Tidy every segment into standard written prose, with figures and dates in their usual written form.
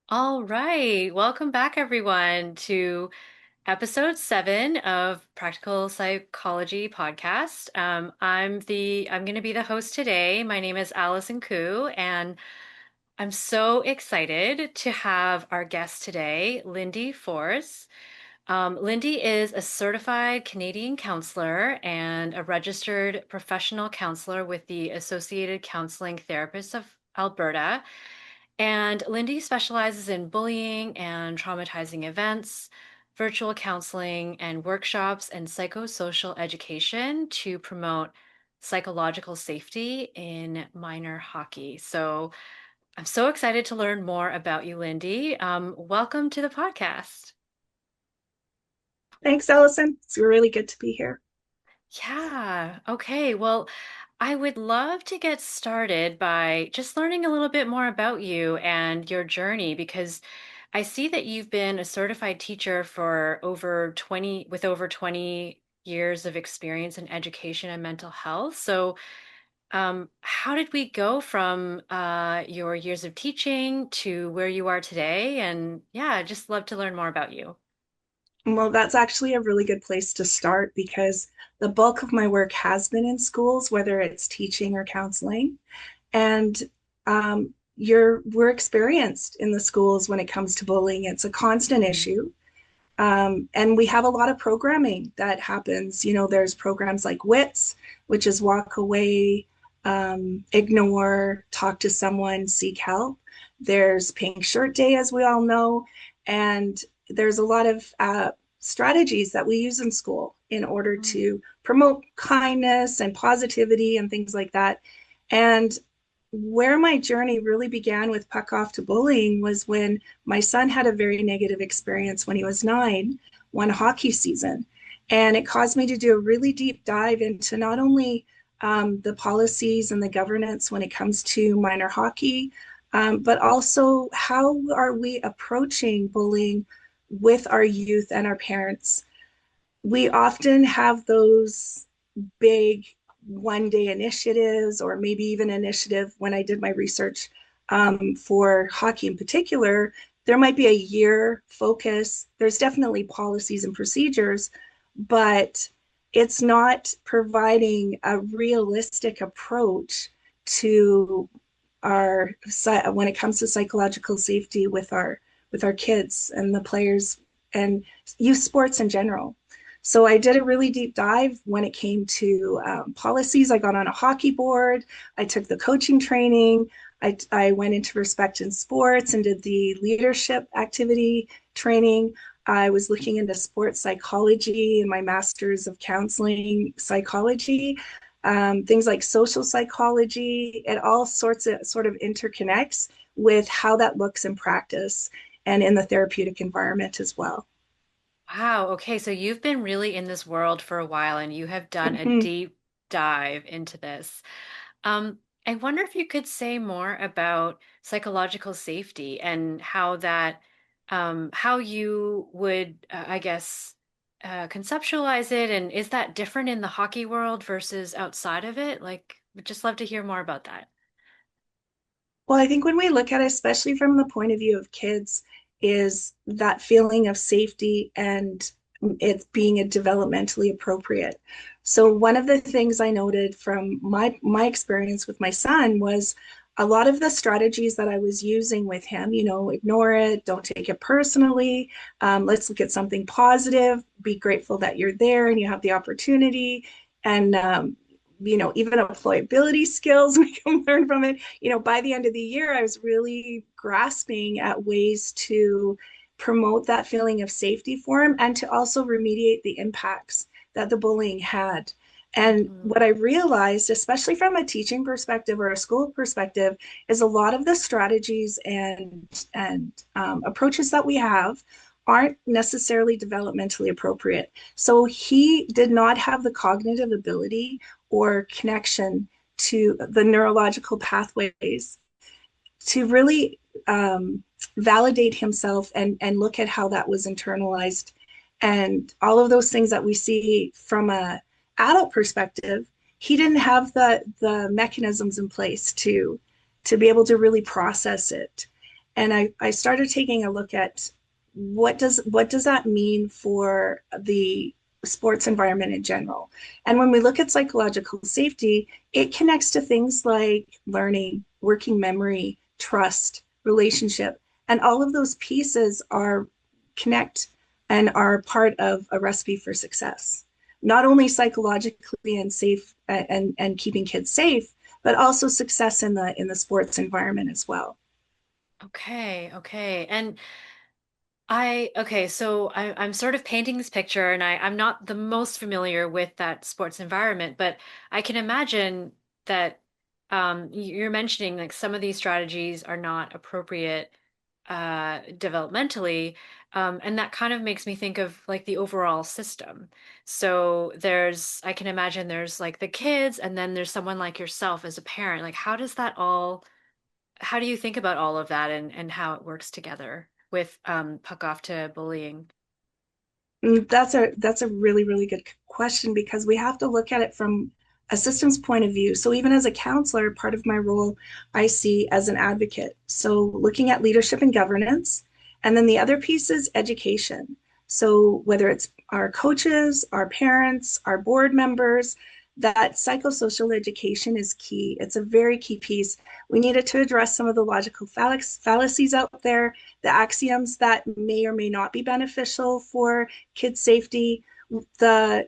All right. Welcome back, everyone, to episode 7 of Practical Psychology Podcast. I'm going to be the host today. My name is Allison Koo, and I'm so excited to have our guest today, Lindy Fors. Lindy is a certified Canadian counselor and a registered professional counselor with the Associated Counseling Therapists of Alberta. And Lindy specializes in bullying and traumatizing events, virtual counseling, and workshops and psychosocial education to promote psychological safety in minor hockey. So I'm so excited to learn more about you, Lindy. Welcome to the podcast. Thanks, Allison. It's really good to be here. Yeah. Okay. Well, I would love to get started by just learning a little bit more about you and your journey because I see that you've been a certified teacher for over 20 years of experience in education and mental health. So, how did we go from your years of teaching to where you are today? And yeah, I'd just love to learn more about you. Well, that's actually a really good place to start because the bulk of my work has been in schools, whether it's teaching or counseling. And we're experienced in the schools when it comes to bullying. It's a constant Mhm. issue. And we have a lot of programming that happens. There's programs like WITS, which is walk away, ignore, talk to someone, seek help. There's Pink Shirt Day, as we all know. And there's a lot of strategies that we use in school in order to promote kindness and positivity and things like that. And where my journey really began with puck off to bullying was when my son had a very negative experience when he was 9, one hockey season. And it caused me to do a really deep dive into not only the policies and the governance when it comes to minor hockey, but also how are we approaching bullying with our youth and our parents. We often have those big 1 day initiatives, or maybe even initiative. When I did my research for hockey in particular, there might be a year focus. There's definitely policies and procedures, but it's not providing a realistic approach to our when it comes to psychological safety with our kids and the players and youth sports in general. So I did a really deep dive when it came to policies. I got on a hockey board. I took the coaching training. I went into respect in sports and did the leadership activity training. I was looking into sports psychology and my master's of counseling psychology, things like social psychology. It all sorts of sort of interconnects with how that looks in practice and in the therapeutic environment as well. Wow. Okay. So you've been really in this world for a while and you have done a Mhm. deep dive into this. Um, I wonder if you could say more about psychological safety and how you would, I guess, conceptualize it. And is that different in the hockey world versus outside of it? Like, would just love to hear more about that. Well, I think when we look at it, especially from the point of view of kids, is that feeling of safety and it being a developmentally appropriate. So one of the things I noted from my experience with my son was a lot of the strategies that I was using with him, ignore it, don't take it personally, let's look at something positive, be grateful that you're there and you have the opportunity, and even employability skills we can learn from it. By the end of the year, I was really grasping at ways to promote that feeling of safety for him and to also remediate the impacts that the bullying had. And Mhm. what I realized, especially from a teaching perspective or a school perspective, is a lot of the strategies and approaches that we have aren't necessarily developmentally appropriate. So he did not have the cognitive ability or connection to the neurological pathways to really validate himself and look at how that was internalized and all of those things that we see from a adult perspective. He didn't have the mechanisms in place to be able to really process it. And I started taking a look at what does that mean for the sports environment in general. And when we look at psychological safety, it connects to things like learning, working memory, trust, relationship, and all of those pieces are connect and are part of a recipe for success. Not only psychologically and safe and keeping kids safe, but also success in the sports environment as well. Okay, okay. And okay, so I'm sort of painting this picture, and I'm not the most familiar with that sports environment, but I can imagine that you're mentioning like some of these strategies are not appropriate developmentally, and that kind of makes me think of like the overall system. So I can imagine there's like the kids, and then there's someone like yourself as a parent. Like, how do you think about all of that and how it works together with puck off to bullying? That's a really, really good question because we have to look at it from a systems point of view. So even as a counselor, part of my role I see as an advocate. So looking at leadership and governance, and then the other piece is education. So whether it's our coaches, our parents, our board members, that psychosocial education is key. It's a very key piece. We needed to address some of the logical fallacies out there, the axioms that may or may not be beneficial for kids' safety. The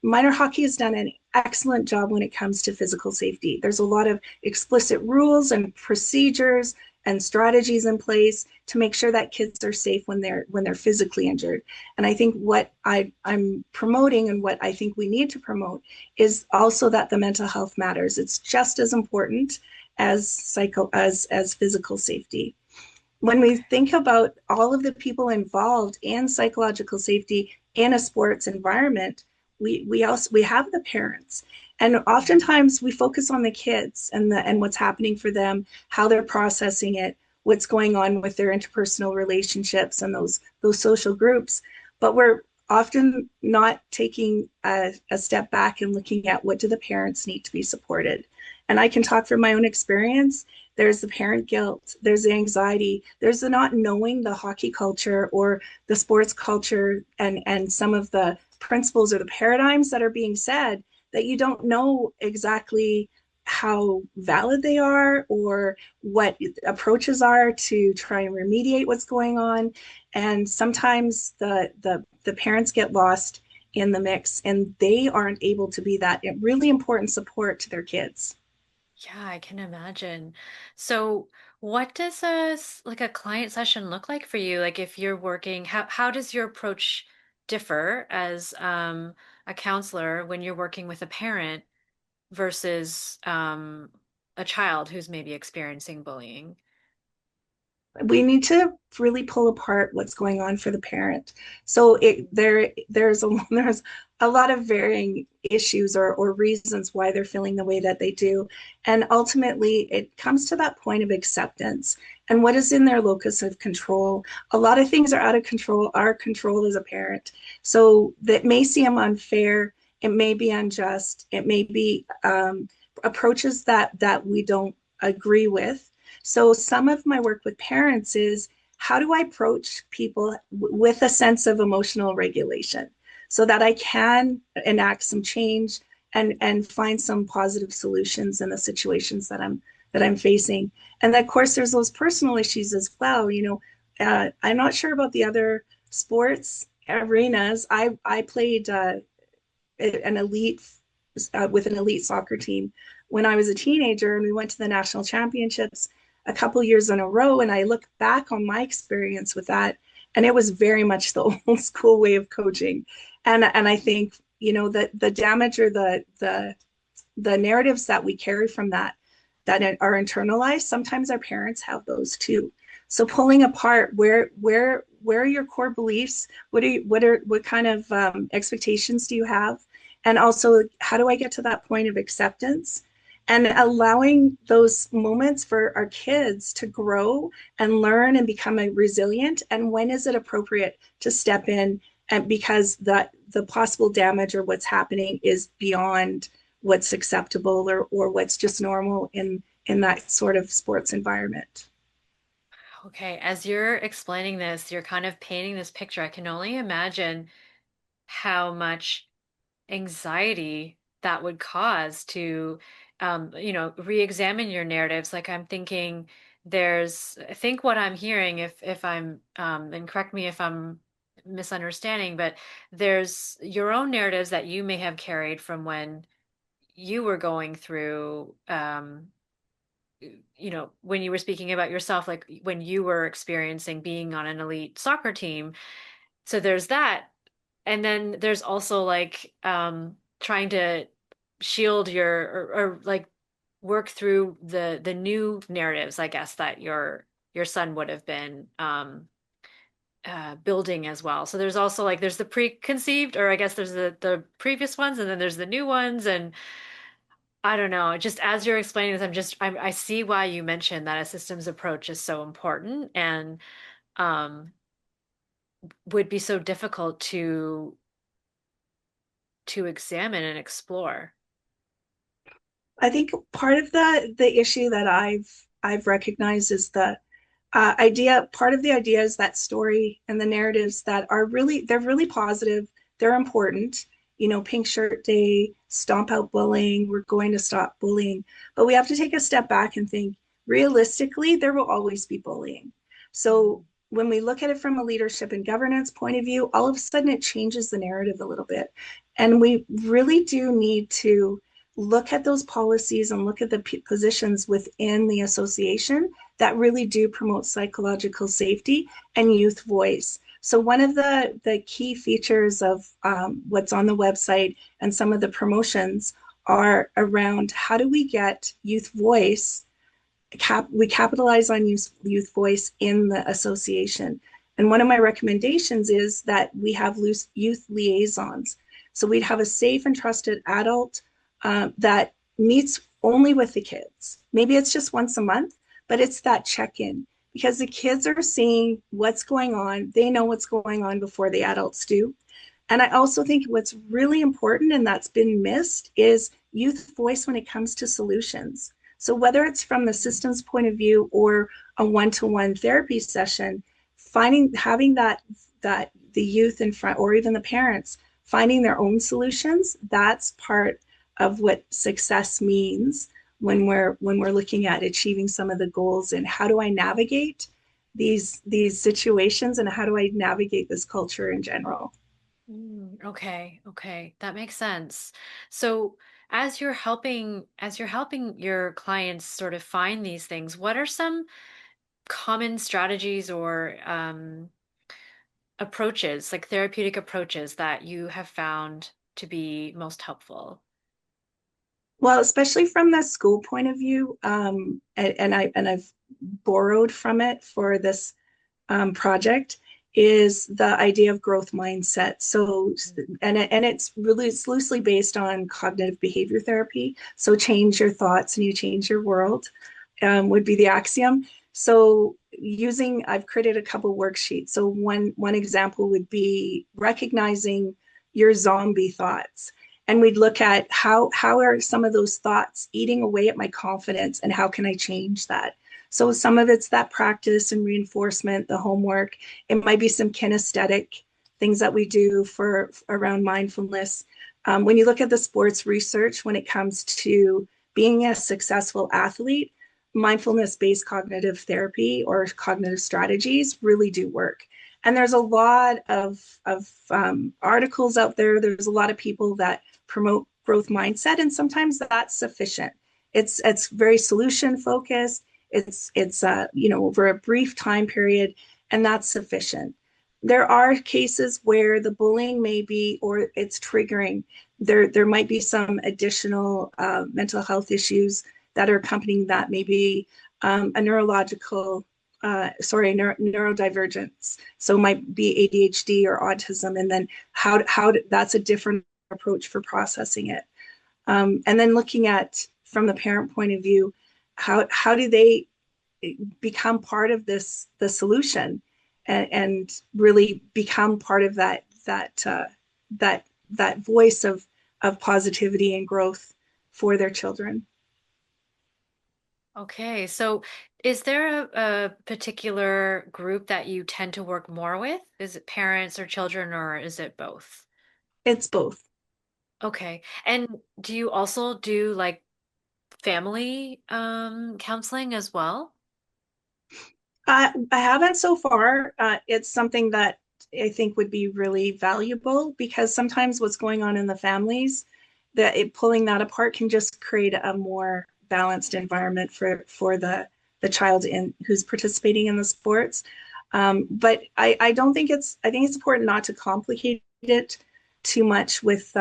minor hockey has done an excellent job when it comes to physical safety. There's a lot of explicit rules and procedures and strategies in place to make sure that kids are safe when they're physically injured. And I think what I'm promoting and what I think we need to promote is also that the mental health matters. It's just as important as as physical safety. When we think about all of the people involved in psychological safety in a sports environment, we have the parents, and oftentimes we focus on the kids and what's happening for them, how they're processing it, what's going on with their interpersonal relationships and those social groups, but we're often not taking a step back and looking at what do the parents need to be supported. And I can talk from my own experience. There's the parent guilt, there's the anxiety, there's the not knowing the hockey culture or the sports culture and some of the principles or the paradigms that are being said that you don't know exactly how valid they are or what approaches are to try and remediate what's going on. And sometimes the parents get lost in the mix and they aren't able to be that really important support to their kids. Yeah, I can imagine. So, what does like a client session look like for you? Like if you're working, how does your approach differ as a counselor when you're working with a parent versus a child who's maybe experiencing bullying? We need to really pull apart what's going on for the parent. So there's a lot of varying issues or reasons why they're feeling the way that they do. And ultimately it comes to that point of acceptance and what is in their locus of control. A lot of things are out of control, our control as a parent. So that may seem unfair, it may be unjust, it may be approaches that we don't agree with. So some of my work with parents is how do I approach people with a sense of emotional regulation so that I can enact some change and find some positive solutions in the situations that I'm facing. And of course, there's those personal issues as well. I'm not sure about the other sports arenas. I played an elite with an elite soccer team when I was a teenager, and we went to the national championships a couple years in a row. And I look back on my experience with that, and it was very much the old school way of coaching. And I think that the damage or the narratives that we carry from that are internalized. Sometimes our parents have those too. So pulling apart where are your core beliefs? What kind of expectations do you have? And also, how do I get to that point of acceptance? And allowing those moments for our kids to grow and learn and become resilient. And when is it appropriate to step in? And because the possible damage or what's happening is beyond what's acceptable or what's just normal in that sort of sports environment. Okay, as you're explaining this, you're kind of painting this picture. I can only imagine how much anxiety that would cause to, re-examine your narratives. Like I'm thinking I think what I'm hearing, if I'm, and correct me if I'm misunderstanding, but there's your own narratives that you may have carried from when you were going through, when you were speaking about yourself, like when you were experiencing being on an elite soccer team. So there's that. And then there's also like trying to shield or like work through the new narratives, I guess, that your son would have been building as well. So there's also like there's the preconceived, or I guess there's the previous ones, and then there's the new ones, and I don't know. Just as you're explaining this, I see why you mentioned that a systems approach is so important and um, would be so difficult to examine and explore. I think part of the issue that I've recognized is the idea. Part of the idea is that story and the narratives that are they're really positive. They're important. You know, Pink Shirt Day, stomp out bullying. We're going to stop bullying, but we have to take a step back and think realistically. There will always be bullying. So Mm. when we look at it from a leadership and governance point of view, all of a sudden it changes the narrative a little bit, and we really do need to look at those policies and look at the positions within the association that really do promote psychological safety and youth voice. So one of the key features of what's on the website and some of the promotions are around how do we get youth voice, we capitalize on youth voice in the association. And one of my recommendations is that we have loose youth liaisons. So we'd have a safe and trusted adult that meets only with the kids. Maybe it's just once a month, but it's that check in because the kids are seeing what's going on. They know what's going on before the adults do. And I also think what's really important and that's been missed is youth voice when it comes to solutions. So whether it's from the systems point of view or a one-to-one therapy session, having that the youth in front or even the parents finding their own solutions, that's part of what success means when we're looking at achieving some of the goals and how do I navigate these situations and how do I navigate this culture in general. Okay, okay, that makes sense. So as you're helping your clients sort of find these things, what are some common strategies or approaches, like therapeutic approaches that you have found to be most helpful? Well, especially from the school point of view, I've borrowed from it for this project is the idea of growth mindset. So, it's loosely based on cognitive behavior therapy. So, change your thoughts and you change your world would be the axiom. So, I've created a couple worksheets. So, one example would be recognizing your zombie thoughts. And we'd look at how are some of those thoughts eating away at my confidence and how can I change that? So some of it's that practice and reinforcement, the homework. It might be some kinesthetic things that we do for around mindfulness. When you look at the sports research, when it comes to being a successful athlete, mindfulness-based cognitive therapy or cognitive strategies really do work. And there's a lot of articles out there. There's a lot of people that promote growth mindset, and sometimes that's sufficient. It's very solution focused. It's over a brief time period, and that's sufficient. There are cases where the bullying may be or it's triggering. There might be some additional mental health issues that are accompanying that, maybe a neurodivergence. So it might be ADHD or autism, and then that's a different approach for processing it. And then looking at from the parent point of view, how do they become part of the solution and really become part of that voice of positivity and growth for their children. Okay, so is there a particular group that you tend to work more with? Is it parents or children, or is it both? It's both. Okay. And do you also do like family counseling as well? I haven't so far. It's something that I think would be really valuable because sometimes what's going on in the families, pulling that apart can just create a more balanced environment for the child in who's participating in the sports. But I don't think I think it's important not to complicate it too much with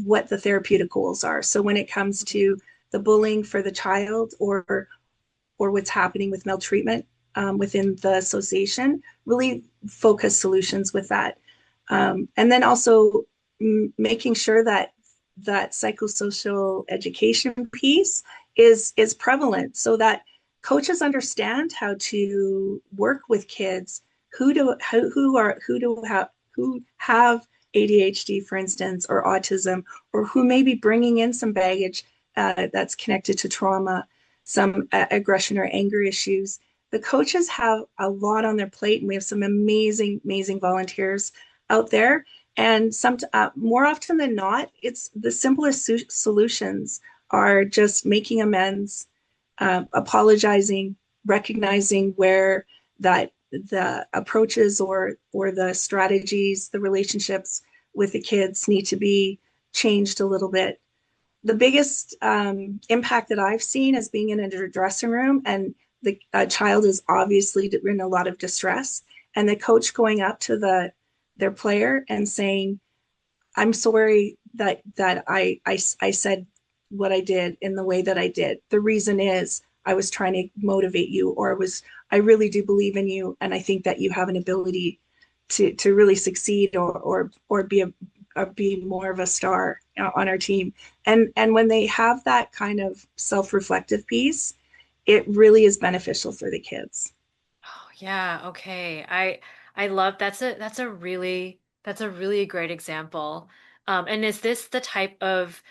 what the therapeutic goals are. So when it comes to the bullying for the child or what's happening with maltreatment within the association, really focus solutions with that. And then also making sure that that psychosocial education piece is prevalent so that coaches understand how to work with kids who have ADHD, for instance, or autism, or who may be bringing in some baggage that's connected to trauma, some aggression or anger issues. The coaches have a lot on their plate, and we have some amazing, amazing volunteers out there. And more often than not, it's the simplest solutions are just making amends, apologizing, recognizing where that the approaches or the strategies, the relationships with the kids need to be changed a little bit. The biggest impact that I've seen is being in a dressing room and the child is obviously in a lot of distress, and the coach going up to their player and saying, "I'm sorry that I said what I did in the way that I did. The reason is I was trying to motivate you, or I really do believe in you, and I think that you have an ability to really succeed or be more of a star on our team." And when they have that kind of self-reflective piece, it really is beneficial for the kids. Oh, yeah, okay. I love that's a really great example. And is this the type of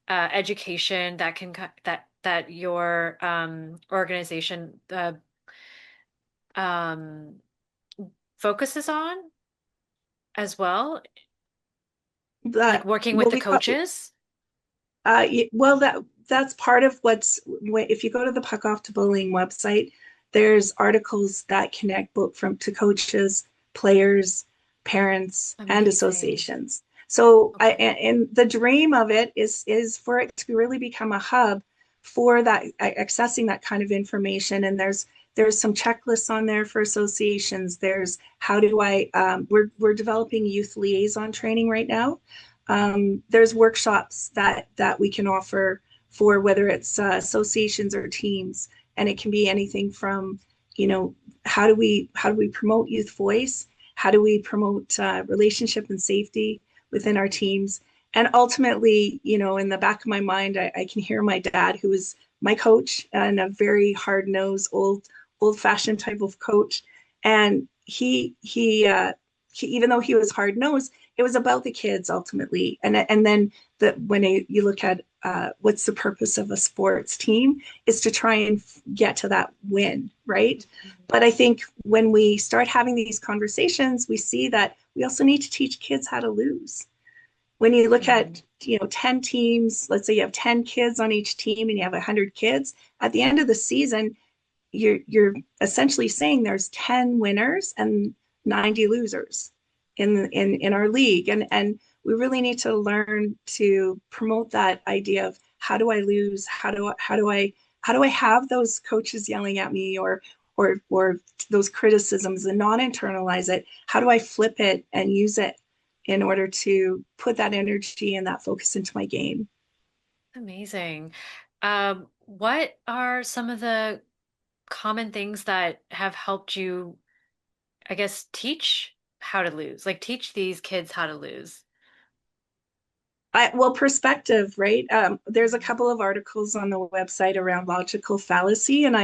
education that that your organization um focuses on as well? Like That working with well, the we call coaches? well, that's part of if you go to the Puck Off to Bullying website, there's articles that connect both from to coaches, players, parents, and Amazing. associations. So Okay. and the dream of it is for it to really become a hub for that accessing that kind of information. And there's some checklists on there for associations. There's how do I we're developing youth liaison training right now. There's workshops that we can offer for whether it's associations or teams, and it can be anything from, you know, how do we promote youth voice, how do we promote relationship and safety within our teams, and ultimately, you know, in the back of my mind, I can hear my dad, who was my coach and a very hard nosed, old fashioned type of coach, and he even though he was hard nosed, it was about the kids ultimately. And then you look at what's the purpose of a sports team is to try and get to that win, right? But I think when we start having these conversations, we see that we also need to teach kids how to lose. When you look Mhm. at 10 teams, let's say you have 10 kids on each team and you have 100 kids, at the end of the season you're essentially saying there's 10 winners and 90 losers in our league, and we really need to learn to promote that idea of how do I lose, how do I have those coaches yelling at me or those criticisms and not internalize it. How do I flip it and use it in order to put that energy and that focus into my game? Amazing. What are some of the common things that have helped you, I guess, teach how to lose? Like teach these kids how to lose. Well, perspective, right? There's a Mhm. couple of articles on the website around logical fallacy, and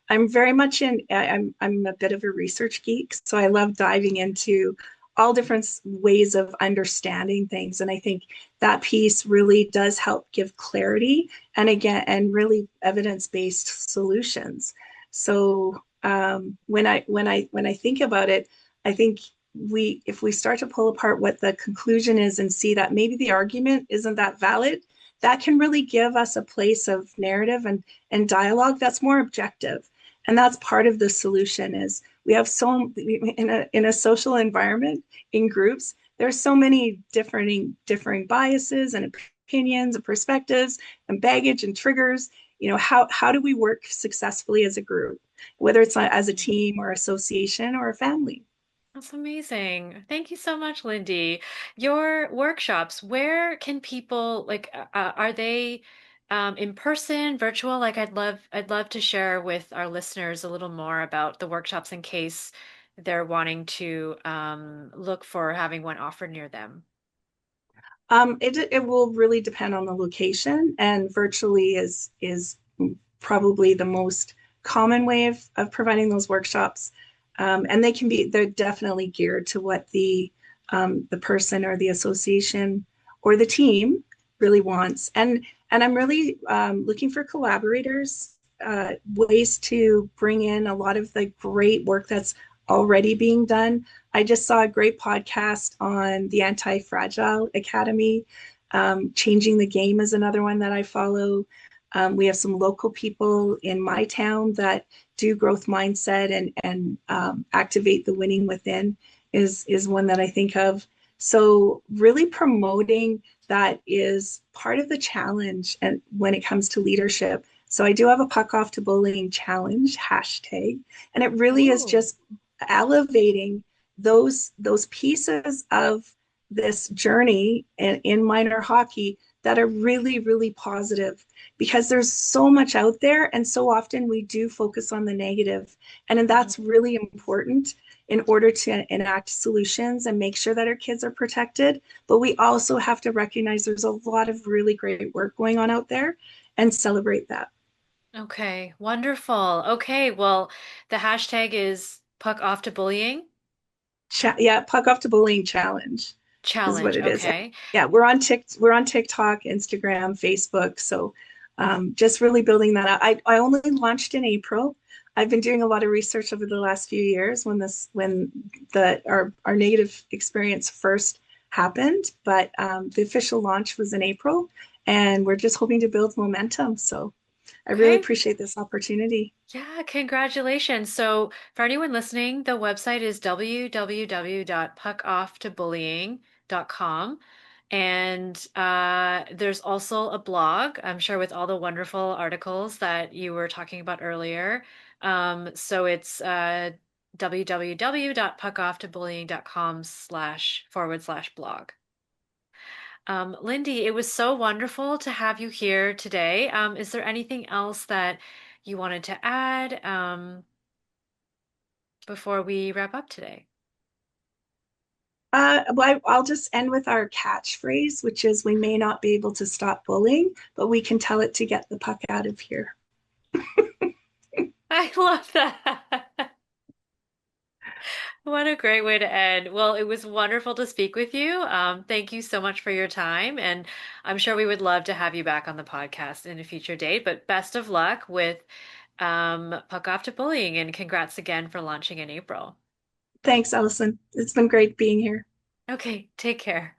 I'm very much I'm a bit of a research geek, so I love diving into all different ways of understanding things. And I think that piece really does help give clarity and again, and really evidence-based solutions. So when I think about it, I think if we start to pull apart what the conclusion is and see that maybe the argument isn't that valid, that can really give us a place of narrative and dialogue that's more objective. And that's part of the solution is we have in a social environment in groups, there's so many differing biases and opinions and perspectives and baggage and triggers. How do we work successfully as a group, whether it's as a team or association or a family? That's amazing. Thank you so much, Lindy. Your workshops, where can people are they in person, virtual? Like I'd love to share with our listeners a little more about the workshops in case they're wanting to look for having one offered near them. It will really depend on the location, and virtually is probably the most common way of providing those workshops. And they're definitely geared to what the person or the association or the team really wants. And I'm really looking for collaborators, ways to bring in a lot of the great work that's already being done. I just saw a great podcast on the Anti-Fragile Academy. Changing the Game is another one that I follow. We have some local people in my town that do growth mindset and activate the winning within is one that I think of. So really promoting that is part of the challenge and when it comes to leadership. So I do have a puck off to bullying challenge hashtag, and it really is Ooh. just elevating those pieces of this journey in minor hockey that are really, really positive because there's so much out there. And so often we do focus on the negative. And that's really important in order to enact solutions and make sure that our kids are protected. But we also have to recognize there's a lot of really great work going on out there and celebrate that. Okay, wonderful. Okay, well, the hashtag is puck off to bullying Yeah, puck off to bullying challenge is what challenge. it is. Yeah, Okay. yeah, we're on TikTok, Instagram, Facebook. So just really building that out. I only launched in April. I've been doing a lot of research over the last few years when our negative experience first happened, but the official launch was in April, and we're just hoping to build momentum. So I really Okay. appreciate this opportunity. Yeah, congratulations. So, for anyone listening, the website is www.puckofftoBullying.com. And there's also a blog, I'm sure, with all the wonderful articles that you were talking about earlier. So it's www.puckofftoBullying.com//blog. Lindy, it was so wonderful to have you here today. Is there anything else that you wanted to add before we wrap up today? I'll just end with our catchphrase, which is we may not be able to stop bullying, but we can tell it to get the puck out of here. I love that. What a great way to end. Well, it was wonderful to speak with you. Thank you so much for your time. And I'm sure we would love to have you back on the podcast in a future date. But best of luck with Puck Off to Bullying and congrats again for launching in April. Thanks, Allison. It's been great being here. Okay, take care.